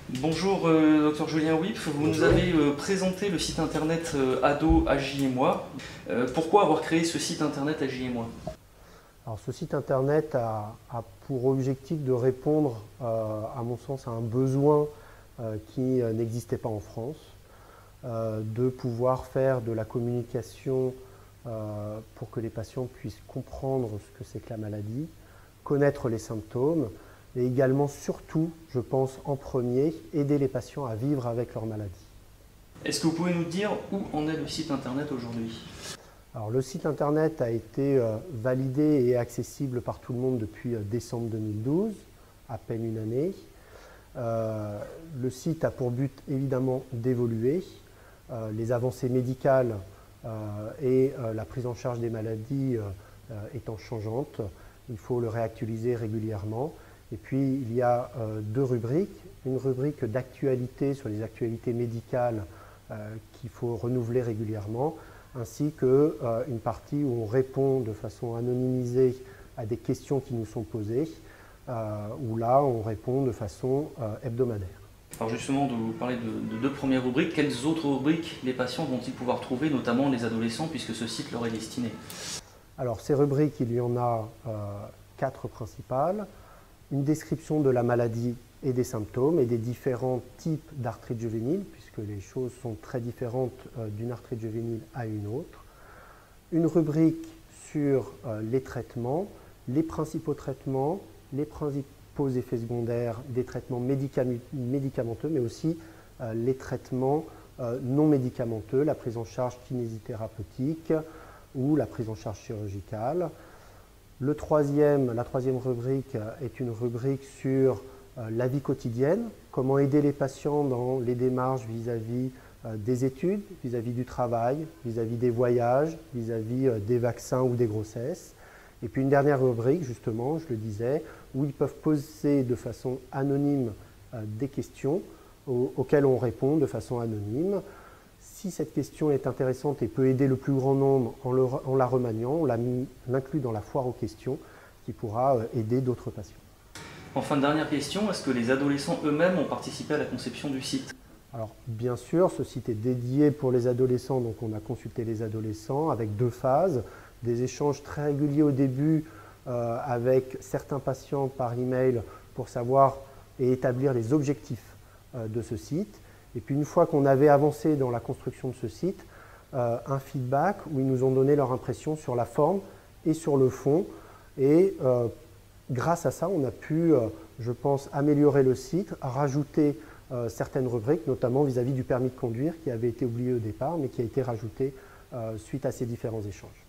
Bonjour Dr Julien Wipf, vous nous avez présenté le site internet Ado AJ et moi. Pourquoi avoir créé ce site internet AJ et moi? Alors, ce site internet a pour objectif de répondre, à mon sens, à un besoin qui n'existait pas en France, de pouvoir faire de la communication pour que les patients puissent comprendre ce que c'est que la maladie, connaître les symptômes, et également, surtout, je pense en premier, aider les patients à vivre avec leur maladie. Est-ce que vous pouvez nous dire où en est le site internet aujourd'hui? Alors, le site internet a été validé et accessible par tout le monde depuis décembre 2012, à peine une année. Le site a pour but évidemment d'évoluer. Les avancées médicales et la prise en charge des maladies étant changeantes, il faut le réactualiser régulièrement. Et puis il y a deux rubriques. Une rubrique d'actualité sur les actualités médicales qu'il faut renouveler régulièrement, ainsi qu'une partie où on répond de façon anonymisée à des questions qui nous sont posées, où là on répond de façon hebdomadaire. Alors justement, vous parlez de deux premières rubriques. Quelles autres rubriques les patients vont-ils pouvoir trouver, notamment les adolescents, puisque ce site leur est destiné? Alors ces rubriques, il y en a quatre principales. Une description de la maladie et des symptômes et des différents types d'arthrite juvénile, puisque les choses sont très différentes d'une arthrite juvénile à une autre. Une rubrique sur les traitements, les principaux traitements, les principaux effets secondaires des traitements médicamenteux, mais aussi les traitements non médicamenteux, la prise en charge kinésithérapeutique ou la prise en charge chirurgicale. La troisième rubrique est une rubrique sur la vie quotidienne, comment aider les patients dans les démarches vis-à-vis des études, vis-à-vis du travail, vis-à-vis des voyages, vis-à-vis des vaccins ou des grossesses. Et puis une dernière rubrique, justement, je le disais, où ils peuvent poser de façon anonyme des questions auxquelles on répond de façon anonyme. Si cette question est intéressante et peut aider le plus grand nombre en la remaniant, on l'inclut dans la foire aux questions qui pourra aider d'autres patients. Enfin, dernière question, est-ce que les adolescents eux-mêmes ont participé à la conception du site? Alors bien sûr, ce site est dédié pour les adolescents, donc on a consulté les adolescents avec deux phases, des échanges très réguliers au début avec certains patients par email pour savoir et établir les objectifs de ce site. Et puis une fois qu'on avait avancé dans la construction de ce site, un feedback où ils nous ont donné leur impression sur la forme et sur le fond. Et grâce à ça, on a pu, je pense, améliorer le site, rajouter certaines rubriques, notamment vis-à-vis du permis de conduire qui avait été oublié au départ, mais qui a été rajouté suite à ces différents échanges.